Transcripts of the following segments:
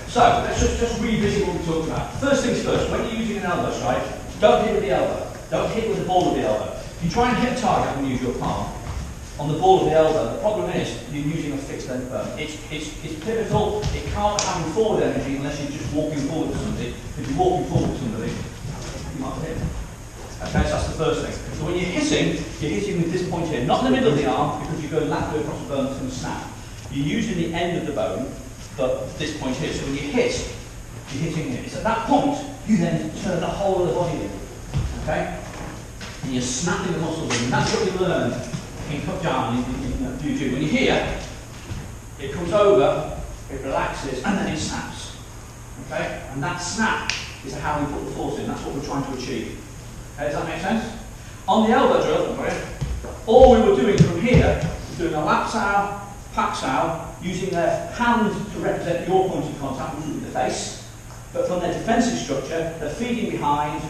So let's just revisit what we talked about. First things first, when you're using an elbow strike, don't hit with the elbow. Don't hit with the ball of the elbow. If you try and hit a target and use your palm on the ball of the elbow, the problem is you're using a fixed length bone. It's pivotal. It can't have forward energy unless you're just walking forward to somebody. If you're walking forward to somebody, you might hit. Okay, so that's the first thing. So when you're hitting with this point here, not in the middle of the arm, because you're going laterally across the bone, it's going to snap. You're using the end of the bone, but this point here. So when you hit, you're hitting here. It's at that point you then turn the whole of the body in. Okay? And you're snapping the muscles in. And that's what we learn in cut down in jiu-jitsu. When you're here, it comes over, it relaxes, and then it snaps. Okay? And that snap is how we put the force in. That's what we're trying to achieve. Okay, does that make sense? On the elbow drill, all we were doing from here was doing a lap sow, pack sow, using their hand to represent your point of contact, which would be the face. But from their defensive structure, they're feeding behind,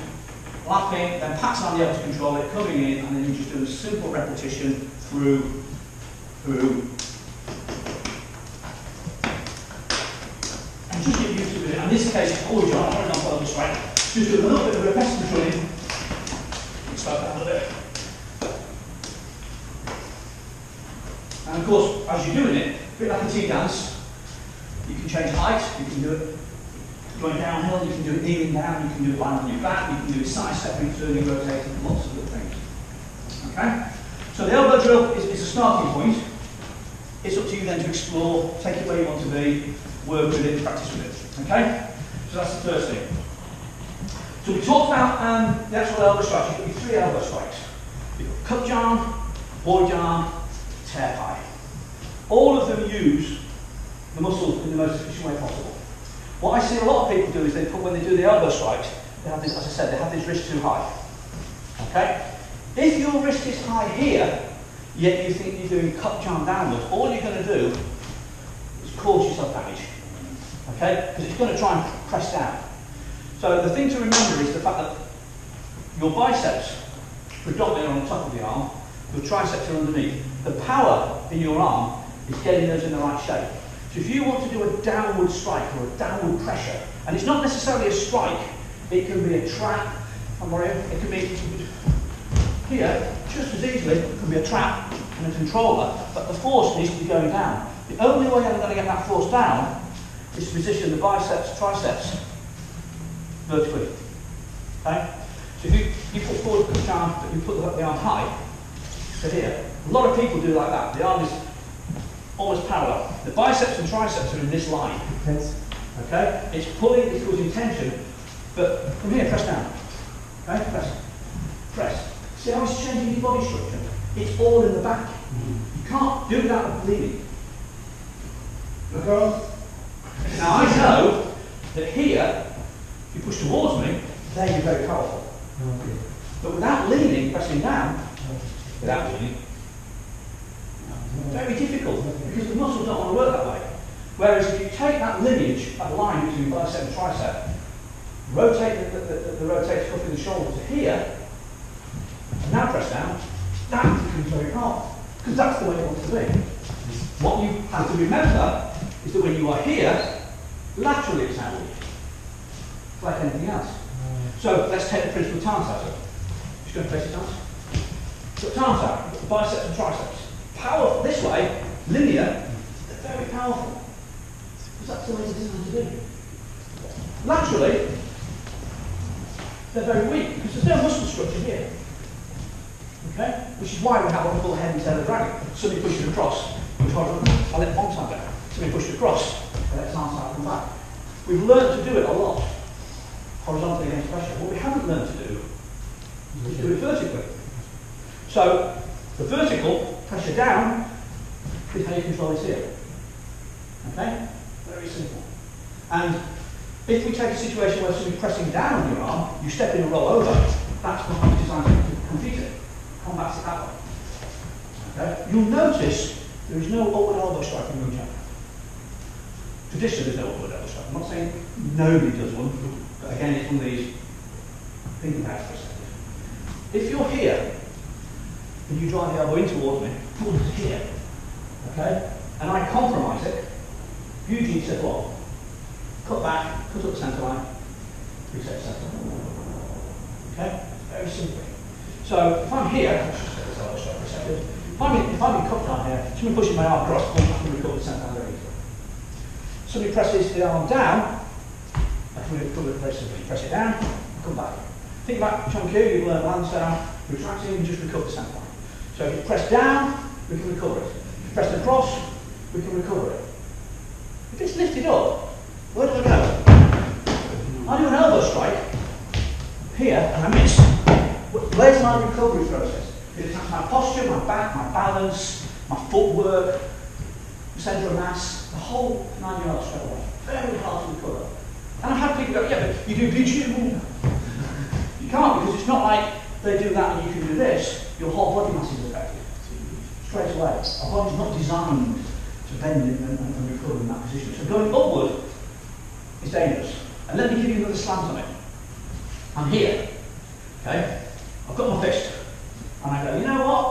lapping, then packs on the elbow to control it, coming in, and then you just do a simple repetition through. And just get used to it. In this case, it's always on, I'm not going to strike. Just do a little bit of repetitive controlling. Slow down a bit. And of course, as you're doing it, a bit like a tea dance, you can change height, you can do it going downhill, you can do it kneeling down, you can do it lying on your back, you can do it side-stepping, turning, rotating, lots of little things. Okay? So the elbow drill is a starting point. It's up to you then to explore, take it where you want to be, work with it, practice with it. Okay? So that's the first thing. So we talked about the actual elbow strikes. You've got your 3 elbow strikes. You've got cut arm, void arm, tear pie. All of them use the muscles in the most efficient way possible. What I see a lot of people do is when they do the elbow strikes, they have this, as I said, they have this wrist too high. Okay? If your wrist is high here, yet you think you're doing cut arm downwards, all you're going to do is cause yourself damage. Okay? Because it's going to try and press down. So the thing to remember is the fact that your biceps predominantly are on the top of the arm, your triceps are underneath. The power in your arm is getting those in the right shape. So if you want to do a downward strike or a downward pressure, and it's not necessarily a strike, it can be a trap, it can be here, just as easily, it can be a trap and a controller, but the force needs to be going down. The only way I'm going to get that force down is to position the biceps, triceps vertically. Okay? So if you put forward the arm, but you put the arm high, so here, a lot of people do like that. The arm is almost parallel. The biceps and triceps are in this line. Yes. Okay? It's pulling, it's causing tension, but from here, press down. Okay? Press. Press. See how it's changing your body structure? It's all in the back. You can't do that with bleeding. Look on. Now I know that here, if you push towards me, there you're very powerful. Okay. But without leaning, pressing down, without leaning, very difficult, because the muscles don't want to work that way. Whereas if you take that lineage, that line between bicep and tricep, rotate the rotator cuff in the shoulder to here, and now press down, that becomes very hard, because that's the way it wants to be. What you have to remember is that when you are here, laterally it's outward. It's like anything else. So let's take the principle of tarn out. Just going to face it down. So tarn out, biceps and triceps. Powerful this way, linear, they're very powerful. Because that's the way it's designed to be. Laterally, they're very weak, because there's no muscle structure here. Okay? Which is why we have what we call the head and tail of the dragon. Somebody pushes across, I let one side down. Somebody pushed across, I let one side come back. We've learned to do it a lot, horizontally against pressure. What we haven't learned to do is do it vertically. So, the vertical, pressure down, is how you control this here. Okay? Very simple. And if we take a situation where somebody's pressing down on your arm, you step in and roll over, that's not how it's designed to complete it. Combats it that way. Okay? You'll notice there is no upward elbow strike in Wing Chun. Traditionally there's no upward elbow strike. I'm not saying nobody does one, but again it's one of these, think about it for a second. If you're here, and you drive the elbow in towards me, pull to here, okay? And I compromise it. Eugene said what? Cut back, cut up the centre line, reset centre. Okay? Very simple. So if I'm here, let's just set this elbow straight for a second. If I'm in cup down here, somebody pushes my arm across, I can recover the centre line very easily. Somebody presses the arm down, I can recover it very simply. Press it down, come back. Think about Chun Kuen, you've learned lands down, retracting, and just recover the centre line. So if you press down, we can recover it. If you press across, we can recover it. If it's lifted up, where do I go? I do an elbow strike here and I miss. Where's my recovery process? It attacks my posture, my back, my balance, my footwork, centre of mass, the whole 9 yards straight away. Very hard to recover. And I've had people go, yeah, but you do jiu-jitsu. You can't, because it's not like they do that and you can do this. Your whole body mass is affected. Straight away. Our body's not designed to bend and recover in that position. So going upward is dangerous. And let me give you another slant on it. I'm here, okay? I've got my fist. And I go, you know what?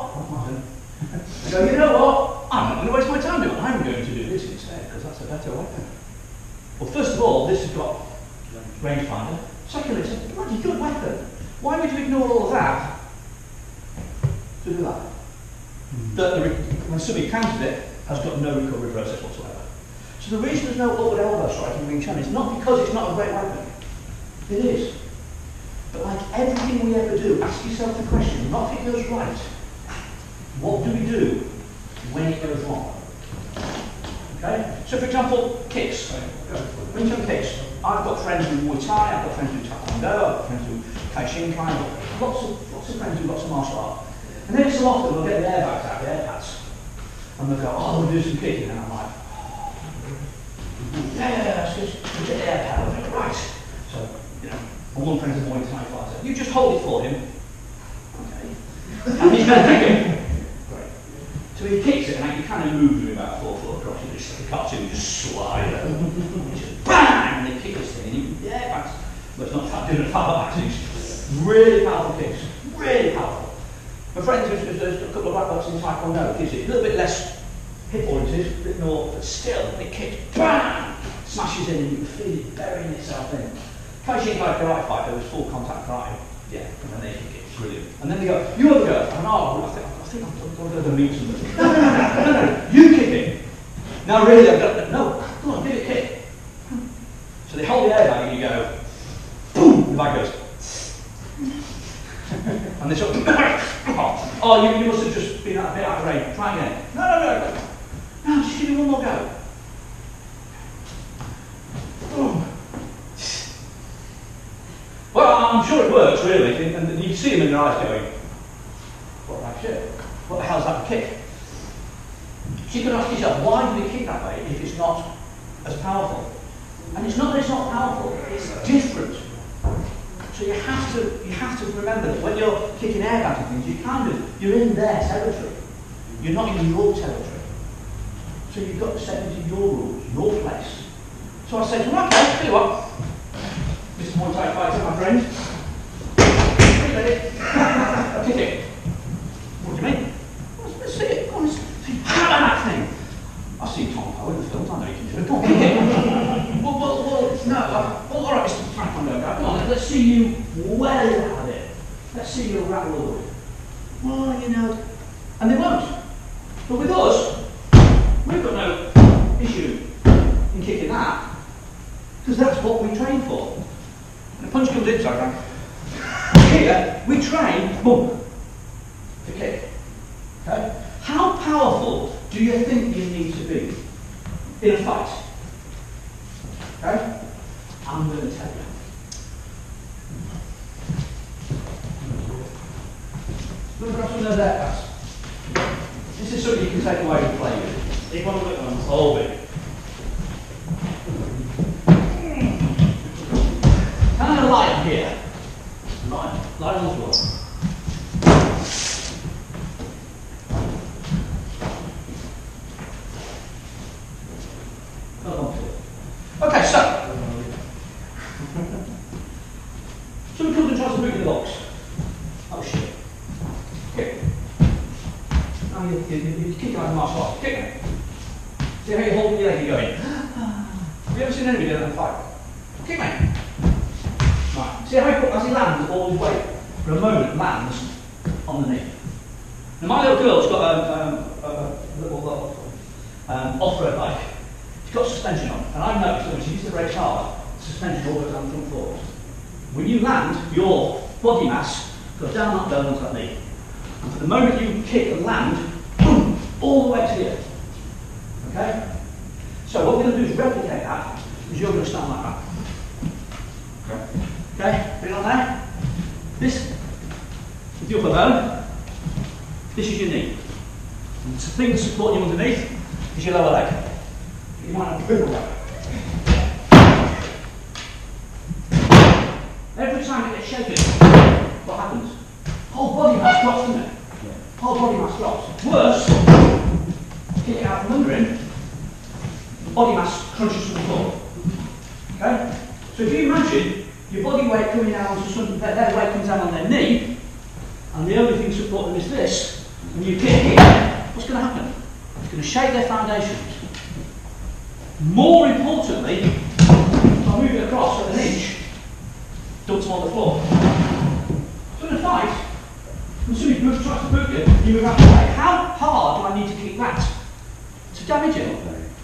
I go, you know what? I'm not going to waste my time doing it. I'm going to do this instead, because that's a better weapon. Well, first of all, this has got rangefinder. Secondly, it's a bloody good weapon. Why would you ignore all of that to do that? When somebody counters it, has got no recovery process whatsoever. So the reason there's no upward elbow strike in Wing Chun is not because it's not a great weapon. It is. But like everything we ever do, ask yourself the question, not if it goes right. What do we do when it goes wrong? Okay? So for example, kicks. Wing Chun kicks. I've got friends who Muay Thai, I've got friends who Taekwondo, I've got friends who Kai Shin Kai, I've got lots of friends who've got some martial art. And then so often we'll get the airbags out, the air pads. And they'll go, oh, we'll do some kicking. And I'm like, yeah, that's good. We'll get the air pad. I'm like, right. So, you know, and one friend's a Muay Thai fighter. You just hold it for him. Okay. And he's going to kick it. Great. So he kicks it, and he kind of moves with about 4 foot across. You just like a cartoon, just slide it. And just bang! And they kick this thing. And the air pads. But it's not doing a power back. It's really powerful kicks. Really powerful. My friend who's a couple of black belts in Taekwondo gives it a little bit less hip oriented, a bit more, but still, when it kicks, bang! Smashes in and you can feel it burying itself in. Kai Shin Kai karate fighter was full contact karate. Yeah, and then they kick it, brilliant. And then they go, you have a go. And I think I'm going to meet somebody. No, you kick it. No, really, I've got no, come on, give it a kick. So they hold the airbag and you go, boom, the bag goes. And they sort of, oh, you must have just been a bit out of range. Try again. No, just give me one more go. Boom. Well, I'm sure it works, really. And you can see them in their eyes going, what the shit? What the hell's that kick? So you can ask yourself, why do they kick that way if it's not as powerful? And it's not that it's not powerful, it's different. So you have to remember that when you're kicking airbags and things, you're in their territory. You're not in your territory. So you've got to step into your rules, your place. So I said to him, okay, tell you what, Mr. Muay Thai fighter, my friend, kick it. What do you mean? Let's see it. Go on, let's see. Hammer that thing. I've seen Tom Poe in the films, I know you can do it. Go on, kick it. Well, all right, Mr. Taekwondo guy, come on, let's see you well out of it. Let's see you rattle it. Well, you know, and they won't. But with us, we've got no issue in kicking that, because that's what we train for. And a punch comes in, sorry, here, we train, boom, to kick. Okay? How powerful do you think you need to be in a fight? Okay? I'm going to tell you. Look across one of those aircrafts. This is something you can take away and play with. Take one look on, hold it. Kind of light here. Light on the floor. Okay, so somebody comes and tries to move the box. Oh shit. Okay. how you kick like a martial art. Kick me. See how you hold your leg and you're going. Have you ever seen anybody do that in a fight? Kick me. Right. See how as he lands, all his weight for a moment lands on the knee. Now my little girl's got a little off-road bike. She's got suspension on, and I've noticed that when she uses the brakes hard, the suspension all goes down the front floor. When you land, your body mass goes down that bone onto that knee. And for the moment you kick and land, boom, all the way to the earth. Okay? So what we're going to do is replicate that, is you're going to stand like that. Okay? Put it on there. This is the upper bone. This is your knee. And the thing that's supporting you underneath is your lower leg. You might have to dribble that. Every time it gets shaken, what happens? Whole body mass drops, doesn't it? Yeah. Whole body mass drops. Worse, kick it out from under him, body mass crunches to the floor. Okay? So if you imagine your body weight coming down to something, their weight comes down on their knee, and the only thing supporting them is this, and you kick here, what's going to happen? It's going to shake their foundations. More importantly, if I move it across at an inch, dumps them on the floor. So in a fight, when somebody tries to boot you, you move out of the way. How hard do I need to kick that to damage it?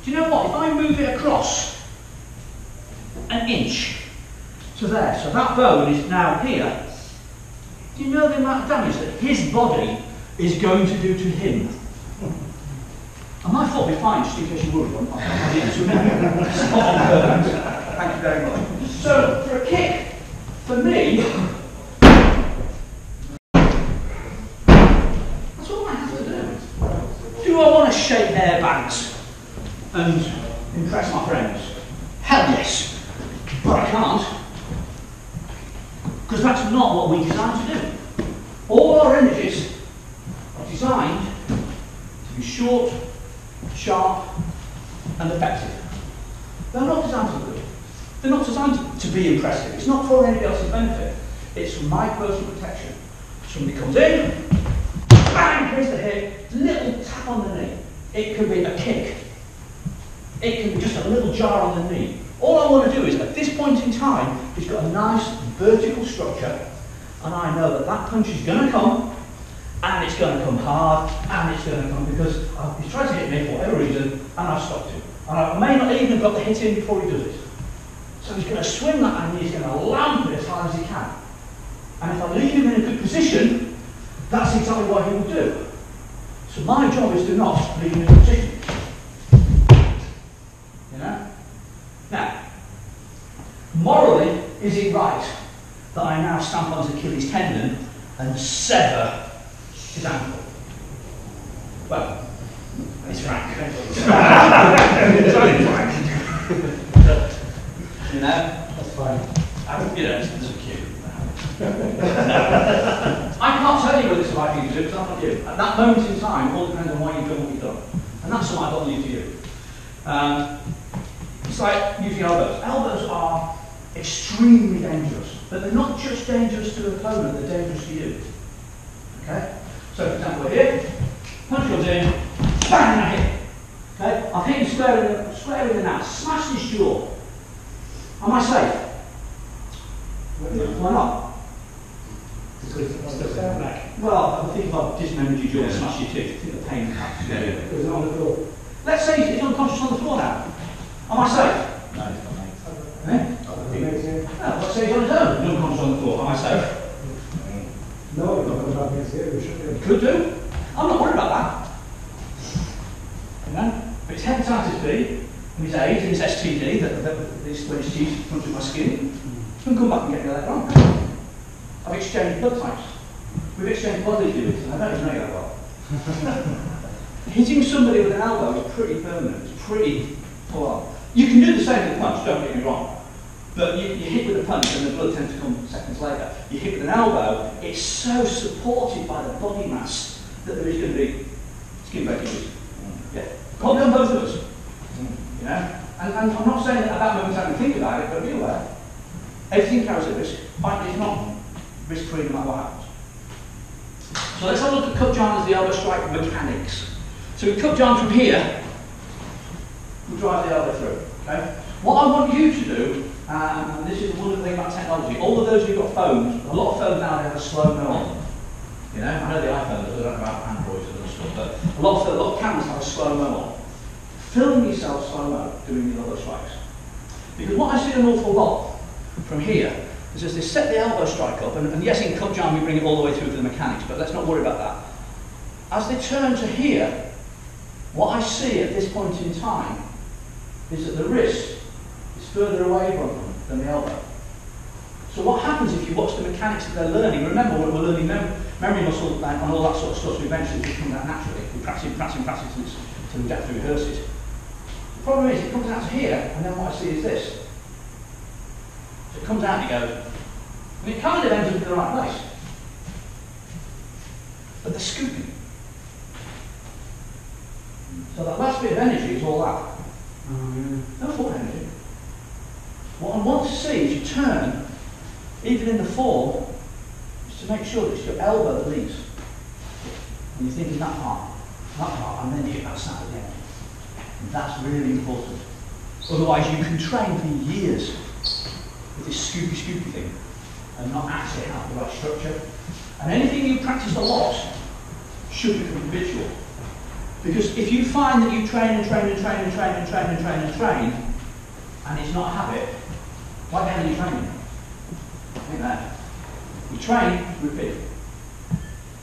Do you know what? If I move it across an inch to there, so that bone is now here, do you know the amount of damage that his body is going to do to him? And my foot will be fine, just in case you worry. Thank you very much. So, for a kick, for me, that's all I have to do. Do I want to shake their backs and impress my friends? Hell yes. But I can't. Because that's not what we designed to do. All our energies are designed to be short, sharp and effective. They're not designed to be good. They're not designed to be impressive. It's not for anybody else's benefit. It's for my personal protection. Somebody comes in, bang, here's the hit, little tap on the knee. It can be a kick. It can be just a little jar on the knee. All I want to do is, at this point in time, he's got a nice vertical structure, and I know that that punch is going to come, and it's going to come hard, and it's going to come because he's tried to hit me for whatever reason, and I've stopped him. And I may not even have got the hit in before he does it. So he's going to swing that and he's going to lamp it as hard as he can. And if I leave him in a good position, that's exactly what he will do. So my job is to not leave him in a good position. You know? Now, morally, is it right that I now stamp onto Achilles' tendon and sever his ankle? Well, it's frank. It's only frank. You know? That's fine. You know, it's cute. I can't tell you whether it's the right thing to do because I'm not you. At that moment in time, it all depends on why you've done what you've done. And that's something I've got to leave to you. It's like using elbows. Elbows are extremely dangerous. But they're not just dangerous to the opponent, they're dangerous to you. Okay? So, for example, we're here, punch goes in, bang, I hit. Okay? I've hit him square in the mouth, smashed his jaw. Am I safe? Why not? Well, I think if I've dismembered your jaw and smashed your teeth, I think the pain comes. Is it on the floor? Let's say he's unconscious on the floor now. Am I safe? No, he's not. Eh? No, let's say he's on his own, he's unconscious on the floor. Am I safe? No, he's not going to have against it. Could do. I'm not worried about that. You know? But it's hepatitis B, and his AIDS, and his STD, when his teeth front of my skin, can come back and get me later on. I've exchanged blood types. We've exchanged bodily fluids, and I don't even know you that well. Hitting somebody with an elbow is pretty permanent, it's pretty full on. You can do the same with a punch, don't get me wrong. But you hit with a punch and the blood tends to come seconds later. You hit with an elbow, it's so supported by the body mass that there is going to be skin breakage. Yeah. Can't be on both of us. You know? And I'm not saying that at that moment I can think about it, but be aware. Everything carries a risk. Fighting is not risk-free no matter what happens. So let's have a look at cup jam as the elbow strike mechanics. So we cup jam from here, we drive the elbow through. Okay? What I want you to do, and this is one of the things about technology, all of those who've got phones, a lot of phones now have a slow-mo on. You know, I know the iPhone does, I don't know about Androids and other stuff, but a lot of cameras have a slow-mo on. Film yourself slow-mo doing the elbow strikes. Because what I see an awful lot from here is as they set the elbow strike up, and yes, in cup jam we bring it all the way through to the mechanics, but let's not worry about that. As they turn to here, what I see at this point in time is that the wrist is further away from them than the elbow. So what happens if you watch the mechanics that they're learning? Remember, we're learning memory muscle and all that sort of stuff, so eventually it comes out naturally. We practice until we get to rehearse it. The problem is, it comes out to here, and then what I see is this. So it comes out and it goes, and it kind of ends up in the right place. But they're scooping. So that last bit of energy is all that. No forward energy. What I want to see is you turn, even in the form, is to make sure that it's your elbow that leads. And you're thinking that part, and then you get that snap at the end. And that's really important. Otherwise you can train for years with this scoopy thing and not actually have the right structure. And anything you practice a lot should become habitual. Because if you find that you train and it's not a habit, why the hell are you training? Think that. We train, repeat.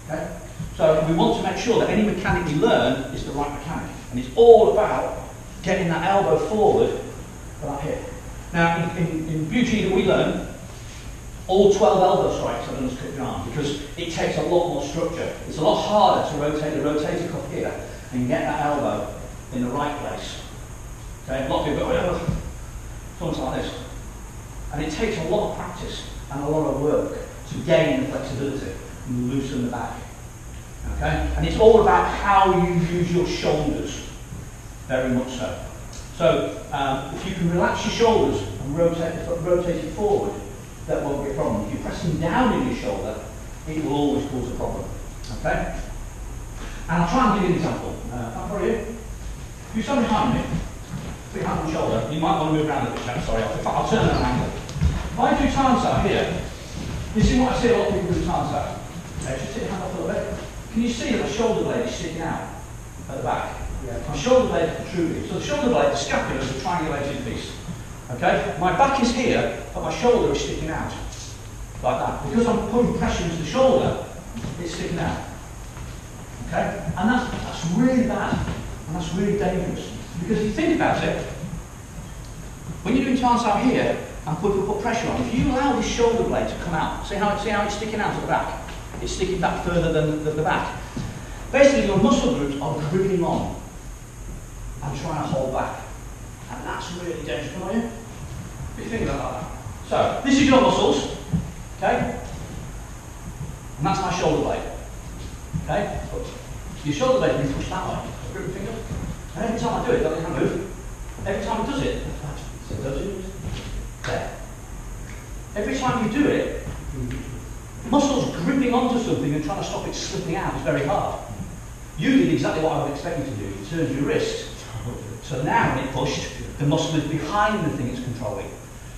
Okay? So we want to make sure that any mechanic we learn is the right mechanic. And it's all about getting that elbow forward for that hip. Now, in beauty that we learn, all 12 elbow strikes are done as cup jam because it takes a lot more structure. It's a lot harder to rotate the rotator cuff here and get that elbow in the right place. Okay? A lot of people go, something like this. And it takes a lot of practice and a lot of work to gain the flexibility and loosen the back. Okay? And it's all about how you use your shoulders, very much so. So, if you can relax your shoulders and rotate it forward, that won't be a problem. If you're pressing down in your shoulder, it will always cause a problem. Okay? And I'll try and give you an example. I'll probably if you stand behind me, put your hand on your shoulder, you might want to move around a bit, sorry, I'll turn that angle. If I do times out here, this is what I see a lot of people do times out. Okay, just take your hand up a little bit. Can you see that my shoulder blade is sticking out at the back? Yeah. My shoulder blade is protruding. So the shoulder blade, the scapula is a triangulated piece. Okay? My back is here, but my shoulder is sticking out. Like that. Because I'm putting pressure into the shoulder, it's sticking out. Okay? And that's really bad. And that's really dangerous. Because if you think about it, when you're doing times out here, and put pressure on, if you allow this shoulder blade to come out, see how it's sticking out at the back? It's sticking back further than the back. Basically, your muscle groups are gripping on and trying to hold back. And that's really dangerous, come on you? What do you think about that? So, this is your muscles, okay? And that's my shoulder blade. Okay? Your shoulder blade can be pushed that way. So grip your finger. And every time I do it, that doesn't move. Every time it does it, there. Every time you do it, muscles gripping onto something and trying to stop it slipping out is very hard. You did exactly what I would expect you to do. You turned your wrist. So now when it pushed, the muscle is behind the thing it's controlling.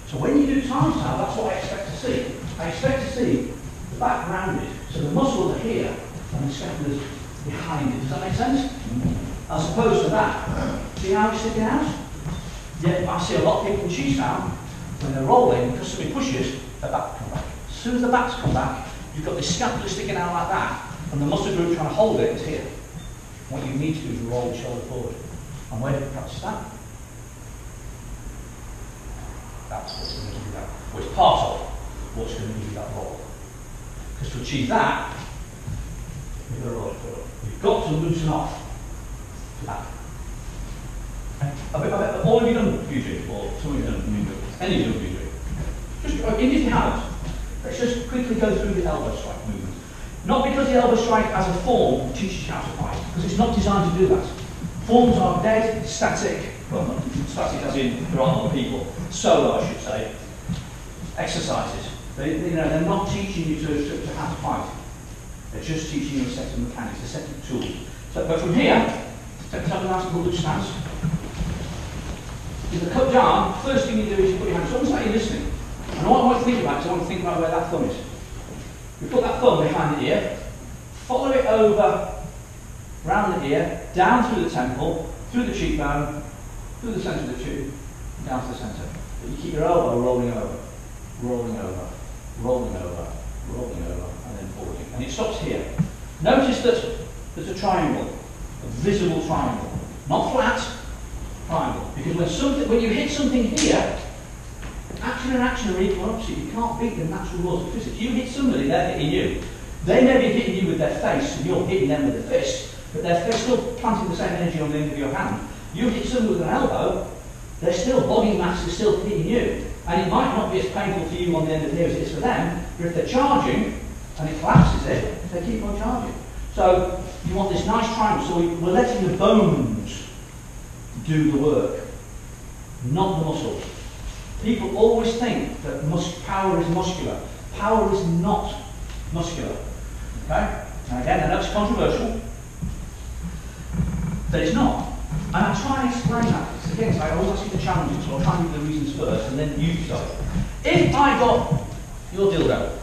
So when you do time style, that's what I expect to see. I expect to see the back rounded. So the muscles are here and the scapula's behind it. Does that make sense? As opposed to that. See how it's sticking out? Yeah, I see a lot of people in chi style, when they're rolling, because somebody pushes, the back will come back. As soon as the backs come back, you've got this scapula sticking out like that, and the muscle group trying to hold it is here. What you need to do is roll the shoulder forward. And where do you practice that? That's what's going to give you that. Well, it's part of what's going to give you that roll. Because to achieve that, you've got to roll it forward. You've got to loosen off to that. All of you done Bujing, or some of you done Bujing? Any of you done Bujing? Just, even if you haven't, let's just quickly go through the elbow strike movement. Not because the elbow strike as a form teaches you how to fight, because it's not designed to do that. Forms are dead, static, well not static as in there aren't other people, solo I should say, exercises. They're not teaching you to how to fight. They're just teaching you a set of mechanics, a set of tools. So, but from here, take yourself a nice good stance. With the cut down, first thing you do is you put your hands, almost like you're listening. And what I want to think about is I want to think about where that thumb is. You put that thumb behind the ear, follow it over, round the ear, down through the temple, through the cheekbone, through the centre of the tube, and down to the centre. But you keep your elbow rolling over, rolling over, rolling over, rolling over, and then forwarding. And it stops here. Notice that there's a triangle, a visible triangle. Not flat, triangle. Because when you hit something here, action and action are equal opposite. You can't beat the natural laws of physics. You hit somebody, they're hitting you. They may be hitting you with their face, and you're hitting them with a fist, but they're still planting the same energy on the end of your hand. You hit somebody with an elbow, their still body mass is still hitting you. And it might not be as painful for you on the end of here as it is for them, but if they're charging, and it collapses it, they keep on charging. So you want this nice triangle, so we're letting the bones do the work, not the muscles. People always think that power is muscular. Power is not muscular. Okay? Now again, I know it's controversial, but it's not. And I try and explain that. It's again, so I always ask you the challenges, so I'll try and give the reasons first, and then you decide. If I got your dildo,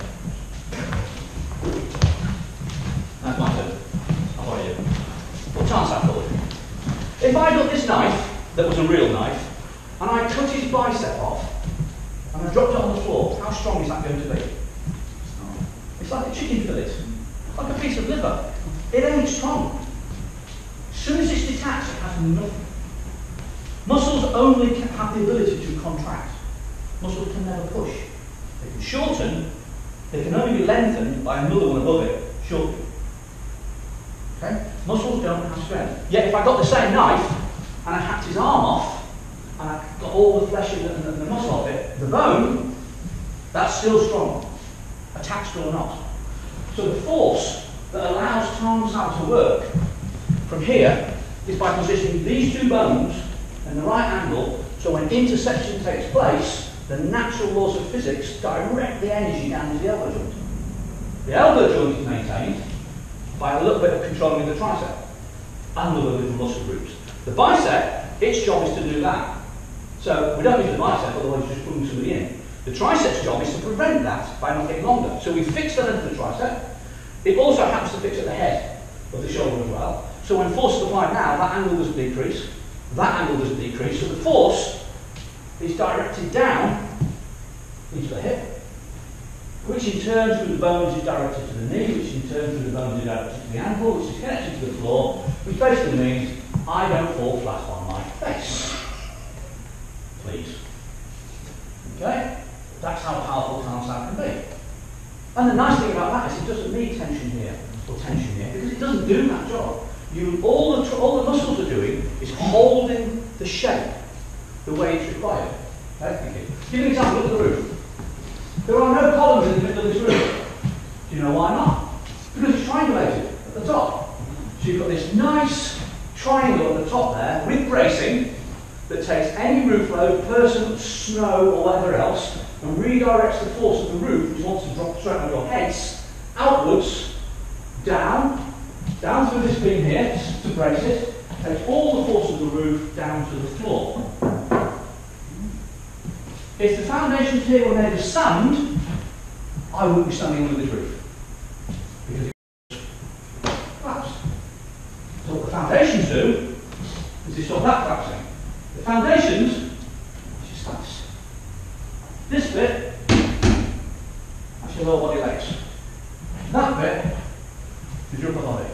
that's my turn. How are you? What chance I call it? If I got this knife, that was a real knife, and I cut his bicep off, and I dropped it on the floor, how strong is that going to be? It's like a chicken fillet, like a piece of liver. It ain't strong. As soon as it's detached, it has nothing. Muscles only have the ability to contract. Muscles can never push. They can shorten, they can only be lengthened by another one above it, shorten. Okay? Muscles don't have strength. Yet if I got the same knife, and I hacked his arm off, and I got all the flesh and the muscle off it, the bone, that's still strong, attached or not. So the force that allows Tarnsal to work from here is by positioning these two bones in the right angle, so when intersection takes place, the natural laws of physics direct the energy down to the elbow joint. The elbow joint is maintained by a little bit of controlling the tricep and other little muscle groups. The bicep, its job is to do that. So we don't use the bicep, otherwise you're just putting somebody in. The tricep's job is to prevent that by not getting longer. So we fix the length of the tricep. It also happens to fix at the head of the shoulder as well. So when force is applied now, that angle doesn't decrease, that angle doesn't decrease, so the force is directed down into the hip, which in turn through the bones is directed to the knee, which in turn through the bones is directed to the ankle, which is connected to the floor, which basically means I don't fall flat on my face. Please. Okay? That's how powerful Tarnsal can be. And the nice thing about that is it doesn't need tension here or tension here, because it doesn't do that job. All the muscles are doing is holding the shape the way it's required. Okay? Thank you. Give me an example, look at the roof. There are no columns in the middle of this roof. Do you know why not? Because it's triangulated at the top. So you've got this nice triangle at the top there with bracing that takes any roof load, person, snow or whatever else, and redirects the force of the roof, which wants to drop straight on your heads, outwards, down through this beam here to brace it, takes all the force of the roof down to the floor. If the foundations here were made of sand, I wouldn't be standing under this roof. Because it would collapse. So what the foundations do is they stop that collapsing. The foundations is just like this. This bit, that's your lower body legs. That bit is your upper body.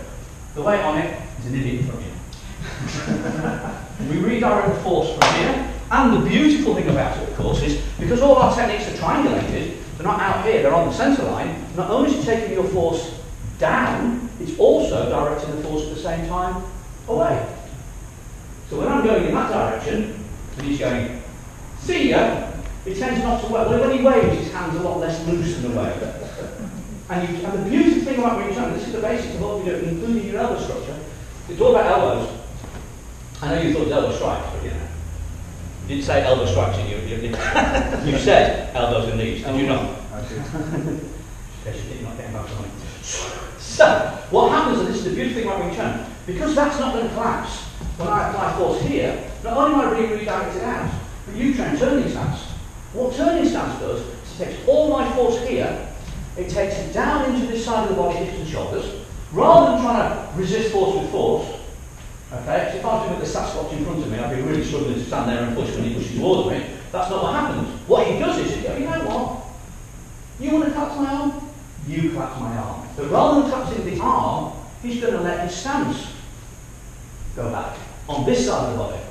The weight on it is an idiot from you. We redirect the force from here, and the beautiful thing about it, of course, is because all our techniques are triangulated, they're not out here, they're on the centre line, not only is it taking your force down, it's also directing the force at the same time away. So when I'm going in that direction, and he's going, see ya, he tends not to work. When he waves, his hand's a lot less loose in the way. And the beautiful thing about Wing Chun, this is the basics of what we do, including your elbow structure. It's all about elbows. I know you thought it was elbow strikes, but you know. You didn't say elbow strikes, you said elbows and knees, did you not? I did. in case you're not getting back on it. So, what happens, and this is the beautiful thing about Wing Chun, because that's not going to collapse, when I apply force here, not only am I redirected out, but you try and turning stance. What turning stance does is it takes all my force here, it takes it down into this side of the body, hips and shoulders, rather than trying to resist force with force. Okay, so if I was doing the Sasquatch in front of me, I'd be really struggling to stand there and push when he pushes towards me. That's not what happens. What he does is, you know what? You want to collapse my arm? You collapse my arm. But rather than collapsing the arm, he's going to let his stance go back on this side of the body.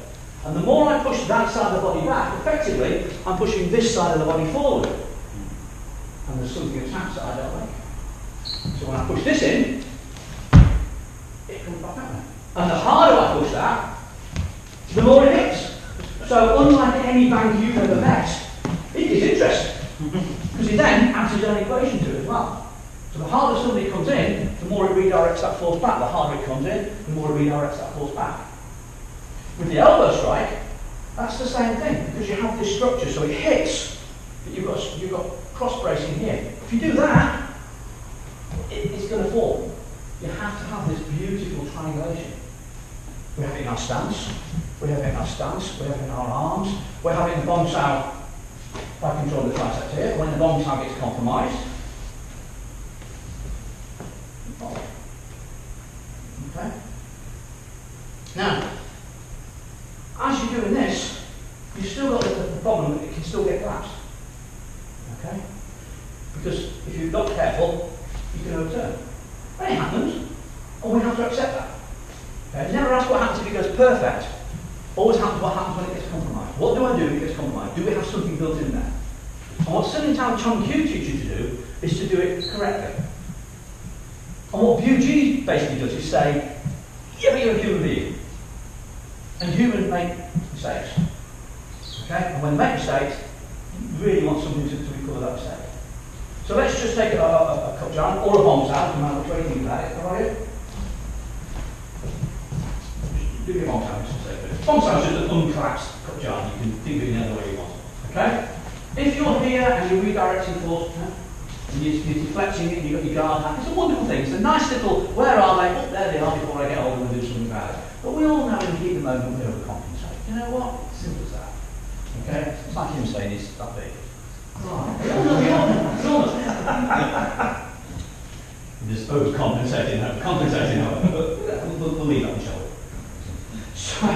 And the more I push that side of the body back, effectively, I'm pushing this side of the body forward. And there's something attached that I don't like. So when I push this in, it comes back out. And the harder I push that, the more it hits. So unlike any bang you've ever met, it is interesting. Because he then adds his own equation to it as well. So the harder somebody comes in, the more it redirects that force back. The harder it comes in, the more it redirects that force back. With the elbow strike, that's the same thing, because you have this structure, so it hits, but you've got cross bracing here. If you do that, it's going to fall. You have to have this beautiful triangulation. We have it in our stance, we have it in our stance, we have it in our arms, we have it in the bong sao by controlling the triceps here. When the bong sao gets compromised, okay. Now, as you're doing this, you've still got the problem that it can still get collapsed. Okay? Because if you're not careful, you can overturn. And it happens, and we have to accept that. Okay? Never ask what happens if it goes perfect. Always happens what happens when it gets compromised. What do I do when it gets compromised? Do we have something built in there? And what Sun Tao Chun Kuen teaches you to do is to do it correctly. And what Buji basically does is say, yeah, but you're a human being. And humans make mistakes. Okay? And when they make mistakes, you really want something to recover that mistake. So let's just take a cup jar or a bomb sound, no matter which way you think about it. Alright? Do your bomb sound just to say it. Bomb sound is just an uncollapsed cup jar. You can think of it in any way you want. Okay? If you're here and you're redirecting force, and you're deflecting it and you've got your guard hat, it's a wonderful thing. It's a nice little, where are they? Oh, there they are before I get older and do something about it. But we all know in the heat of the moment we overcompensate. You know what? It's simple as that. Okay? It's like him saying he's that big. Right. Just overcompensating, no, compensating, no. We'll leave that, shall we? So,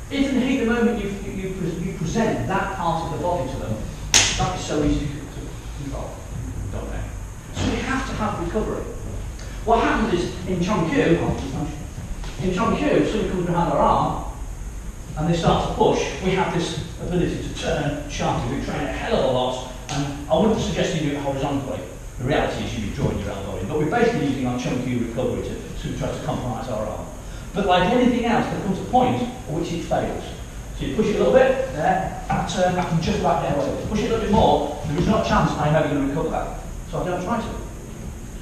if in the heat of the moment you present that part of the body to them, that is so easy to control, don't they? So we have to have recovery. What happens is, in Chun Kuen, somebody comes behind our arm, and they start to push, we have this ability to turn sharply. We train a hell of a lot, and I wouldn't suggest you do it horizontally. The reality is you'd be drawing your elbow in, but we're basically using our Chun Kuen recovery to try to compromise our arm. But like anything else, there comes a point at which it fails. So you push it a little bit, there, and turn, I can just about get away with it. Push it a little bit more, there is not a chance I'm ever going to recover that. So I don't try to.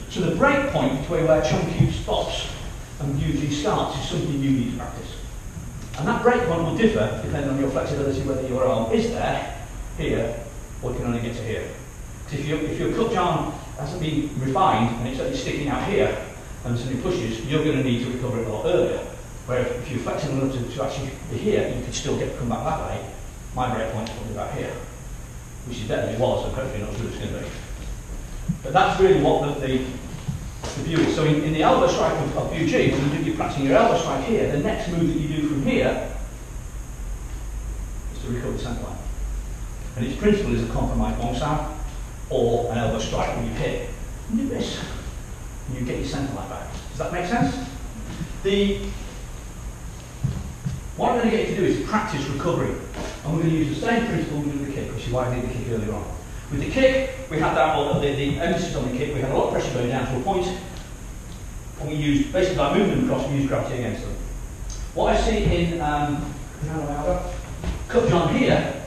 So the break point between where Chun Kuen stops and usually starts is something you need to practice. And that break point will differ depending on your flexibility, whether your arm is there, here, or you can only get to here. Because if your cup arm hasn't been refined and it's only sticking out here, and somebody pushes, you're going to need to recover it a lot earlier. Where if you're flexible enough to actually be here, you could still come back that way. My break point is probably about here, which is better than it was, and hopefully not as good as it's going to be. But that's really what the view is. So in the elbow strike of Buji, when you're practicing your elbow strike here, the next move that you do from here is to recover the centre line. And its principle is a compromised bong sao or an elbow strike when you hit. You do this, and you get your centre line back. Does that make sense? What I'm going to get you to do is practice recovery. And we're going to use the same principle we do with the kick, which is why I did the kick earlier on. With the kick, we had that, or the emphasis on the kick, we had a lot of pressure going down to a point, and we used, basically by moving them across, we used gravity against them. What I see in cup John here,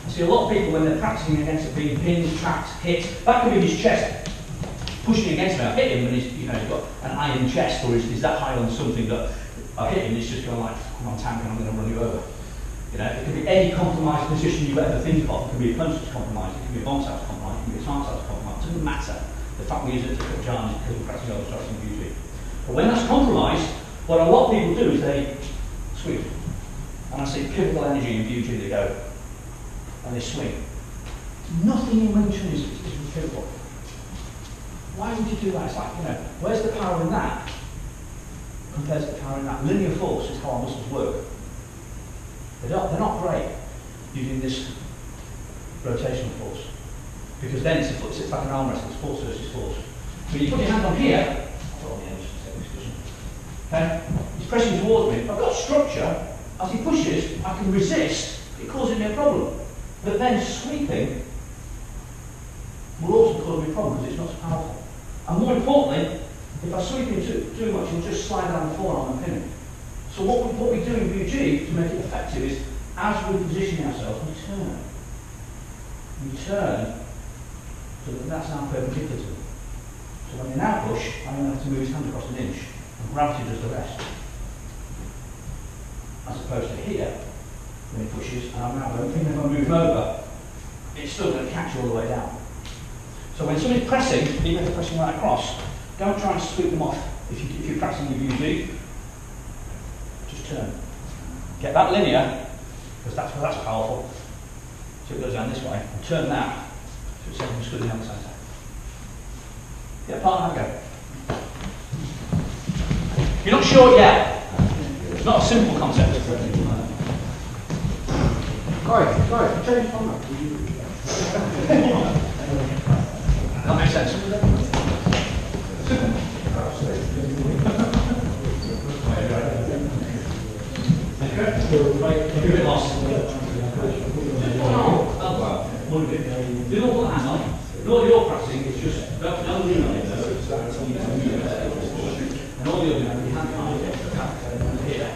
I see a lot of people when they're practicing against it being pinned, trapped, hit, that could be his chest pushing against him. I hit him and he's got an iron chest, or is that high on something that I hit him, it's just going like, I'm on tank and I'm going to run you over. It could be any compromised position you ever think of. It could be a punch that's compromised, it could be a bomb that's compromised, it could be a slant that's compromised. It doesn't matter. The fact we use it to cut jams because we're practicing over strikes in beauty. But when that's compromised, what a lot of people do is they sweep. And I see pivotal energy in beauty, they go, and they swing. Nothing in Wing Chun is pivotal. Why would you do that? It's like, where's the power in that compared to the power in that? Linear force is how our muscles work. They're not great using this rotational force. Because then it's like an arm wrestle, it's force versus force. When you put your hand on here, okay, he's pressing towards me. I've got structure. As he pushes, I can resist. It causes me a problem. But then sweeping will also cause me a problem because it's not so powerful. And more importantly, if I sweep him too much, he'll just slide down the forearm and pin him. So what we do in BG to make it effective is, as we position ourselves, we turn. We turn so that that's now perpendicular to him. So when they now push, I'm going to have to move his hand across an inch, and gravity does the rest. As opposed to here, when he pushes, and I'm now going, even if I move him over, it's still going to catch all the way down. So when somebody's pressing, even if they're pressing right across, don't try and sweep them off. If you're practicing your BG, just turn. Get that linear, because that's powerful. So it goes down this way, and turn that, so it's something screwed on the other side. Get part and have a go. You're not sure yet. It's not a simple concept. Right, change format. That makes sense. You're a bit lost. Do not put the hand on. All you're practicing is just don't lean on it. And all you're doing is your hand on it. Here.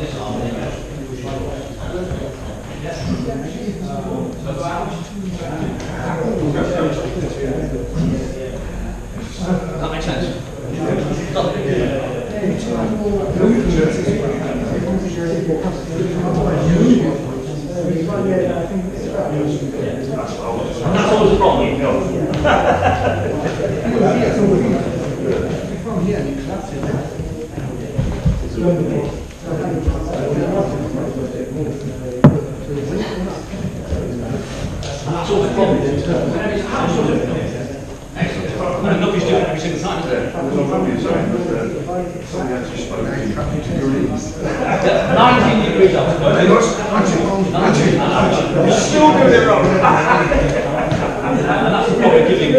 This arm. So go out. That makes sense. And that's always a problem. That's always a problem. Excellent. And nobody's doing it every single time, is it? Somebody actually spoke in degrees. 19 degrees up. You're still doing it wrong. And that's the problem giving.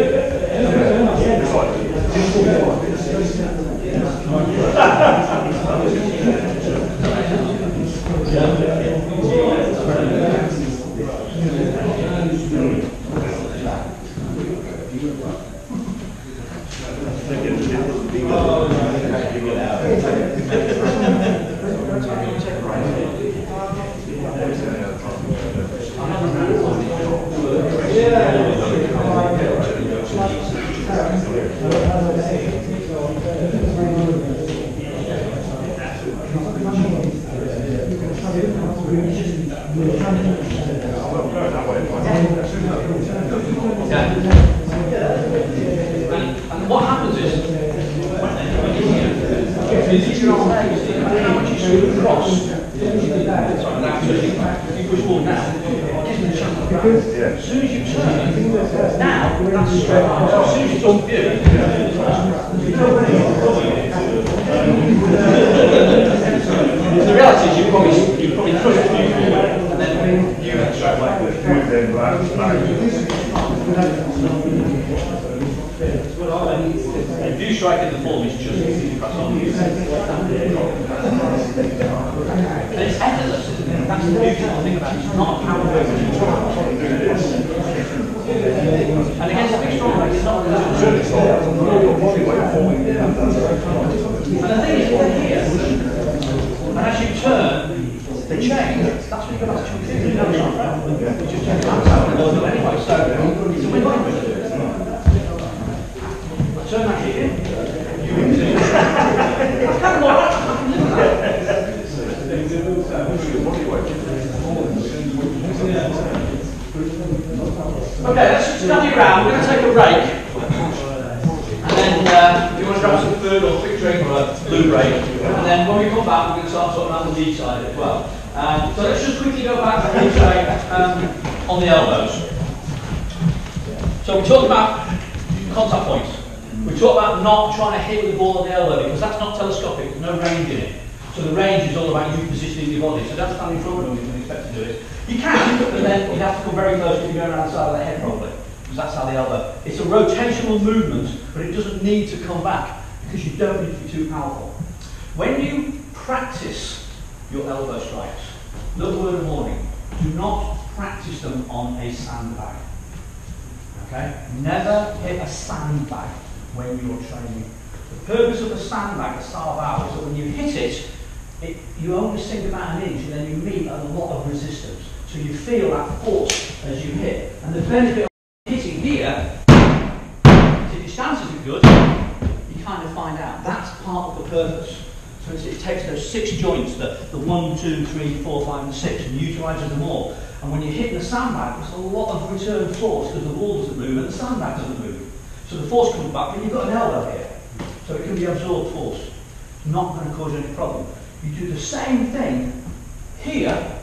And what happens is, how much you sweep across, you push forward now, it gives me the chance to grab. As soon as you turn, now that's straight line. So as soon as you touch the view, the reality is you probably push the view forward and then you went straight away. If you strike in the form, it's just press on you. And it's effortless, isn't it? That's the beautiful thing about it. It's not a power move. And against a big strong leg, it's not and the thing is, we're here, and as you turn, the change, that's when you go back to your theory. You just change hands out and go do anyway, so it's a win-win. Turn that here. You win too. I can't watch. I can live with that. Okay, let's just stand your ground. We're going to take a break. And then if you want to grab some food or a quick drink or a blue break. And then when we come back, we're going to start talking about the knee side as well. So let's just quickly go back and reiterate on the elbows. So we talked about contact points. We talked about not trying to hit with the ball on the elbow because that's not telescopic, there's no range in it. So the range is all about you positioning your body. So don't stand in front of them if you expect to do it. You can, but then you have to come very close if you're going around the side of the head probably. Because that's how the elbow. It's a rotational movement, but it doesn't need to come back because you don't need to be too powerful. When you practice your elbow strikes, little word of warning, do not practice them on a sandbag. Okay? Never hit a sandbag when you're training. The purpose of the sandbag, the Sarval, is that when you hit it, you only sink about an inch and then you meet a lot of resistance. So you feel that force as you hit. And the benefit of hitting here, if your stance isn't good, you kind of find out. That's part of the purpose. So it takes those 6 joints, the 1, 2, 3, 4, 5 and 6, and utilises them all. And when you hit the sandbag, there's a lot of return force because the wall doesn't move and the sandbag doesn't move. So the force comes back and you've got an elbow here. So it can be absorbed force. It's not going to cause any problem. You do the same thing here,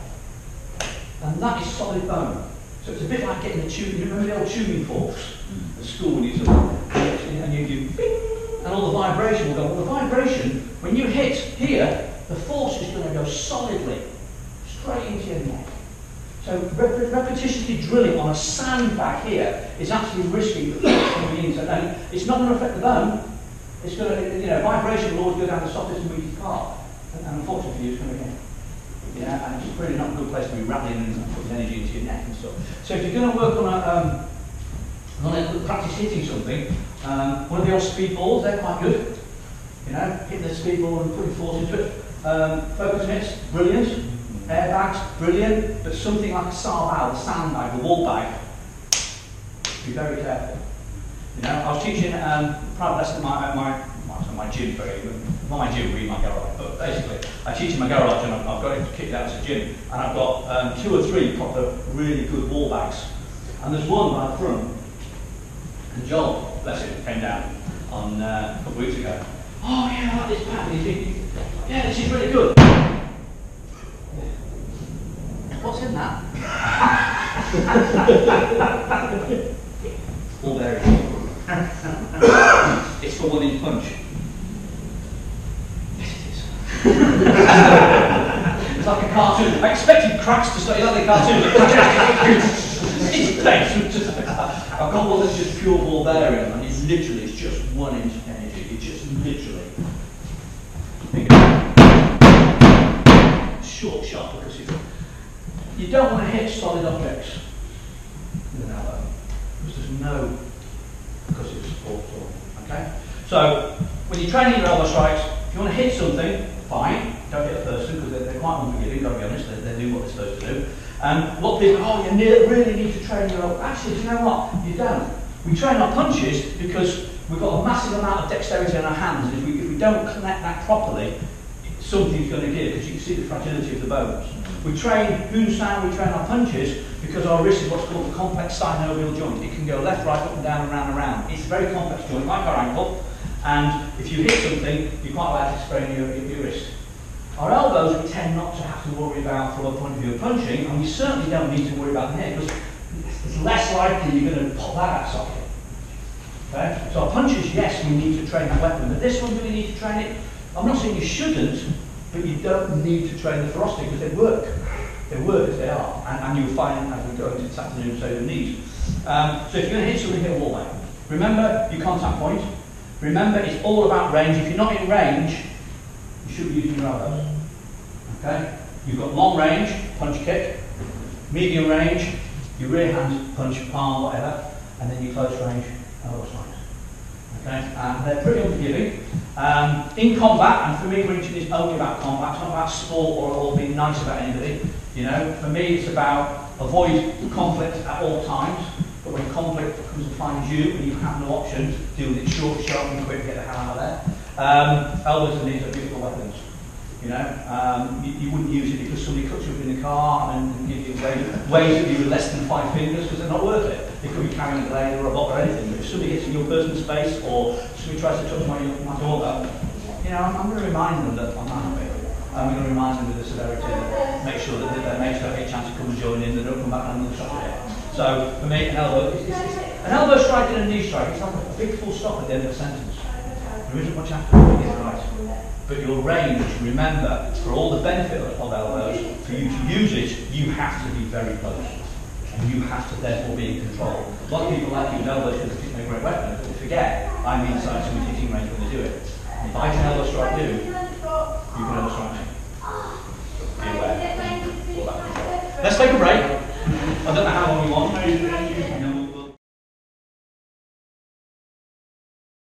and that is solid bone. So it's a bit like getting a tube. You remember the old tuning forks at school when you used to, and you do bing, and all the vibration will go. Well, the vibration, when you hit here, the force is going to go solidly straight into your neck. So repetitiously drilling on a sandbag here is actually risky for force coming in. So it's not going to affect the bone. It's going to, vibration will always go down the softest and weakest part. And unfortunately, it's going to get, and it's really not a good place to be rattling and putting energy into your neck and stuff. So if you're going to work on a practice hitting something, one of the old speed balls, they're quite good. Hit the speed ball and putting force into it. Focus mitts, brilliant. Airbags, brilliant. But something like a Sarval, the sandbag, the wall bag, be very careful. I was teaching private lesson at my gym, not my gym, really my garage, but basically I teach in my garage and I've got it kicked out as a gym, and I've got 2 or 3 proper really good wall bags, and there's one by the front, and Joel, bless him, came down on a couple of weeks ago. Oh yeah, I like this pack, and he's thinking, yeah, this is really good. What's in that? All there it is. It's for 1-inch punch. Yes, it is. It's like a cartoon. I expected cracks to start. It's like a cartoon. It's painful. I've got one that's just pure ball bearing, and it's just 1 inch energy. It's just literally. Short shot because you don't want to hit solid objects with an elbow because there's no. Because it's sport form. Okay? So, when you're training your elbow strikes, if you want to hit something, fine. Don't hit a person because they're quite unforgiving, got to be honest. They do what they're supposed to do. A lot of people, you really need to train your elbow. Actually, do you know what? You don't. We train our punches because we've got a massive amount of dexterity in our hands, and if we don't connect that properly, something's going to give, because you can see the fragility of the bones. We train Hunsan, we train our punches because our wrist is what's called the complex synovial joint. It can go left, right, up and down, and round and round. It's a very complex joint, like our ankle, and if you hit something, you're quite likely to sprain your wrist. Our elbows we tend not to have to worry about from a point of view of punching, and we certainly don't need to worry about the neck because it's less likely you're going to pop that out of socket. Okay? So our punches, yes, we need to train that weapon, but this one, do we need to train it? I'm not saying you shouldn't, but you don't need to train the ferocity because they work. They work as they are, and you'll find as we go into this afternoon, so the knees. So if you're going to hit something, hit a wall bang. Remember your contact point. Remember, it's all about range. If you're not in range, you should be using your elbows. Okay? You've got long range, punch kick, medium range, your rear hand, punch, palm, whatever, and then your close range, elbow strikes. Okay? They're pretty unforgiving. In combat, and for me, Wing Chun is only about combat. It's not about sport or being nice about anybody. For me, it's about avoid conflict at all times. But when conflict comes and finds you and you have no option, deal with it short, sharp, and quick, get the hell out of there. Elbows and knees are beautiful weapons. You know, you wouldn't use it because somebody cuts you up in the car and give you ways that you with less than 5 fingers because they're not worth it. They could be carrying a blade or a box or anything. But if somebody gets in your personal space or somebody tries to touch my daughter, you know, I'm going to remind them that I'm not happy. I'm going to remind them of the severity, that make sure that they make sure they get a chance to come and join in, they don't come back and another shot at it. So for me, an elbow strike and a knee strike, it's not a big full stop at the end of a sentence. There isn't much after it, is right. But your range, remember, for all the benefit of elbows, for you to use it, you have to be very close. And you have to therefore be in control. A lot of people like to use elbows because they think they're a great weapon, but they forget I'm inside somebody's hitting range when they do it. And if I can elbow strike you, you can elbow strike me. Be aware. Let's take a break. I don't know how long you want.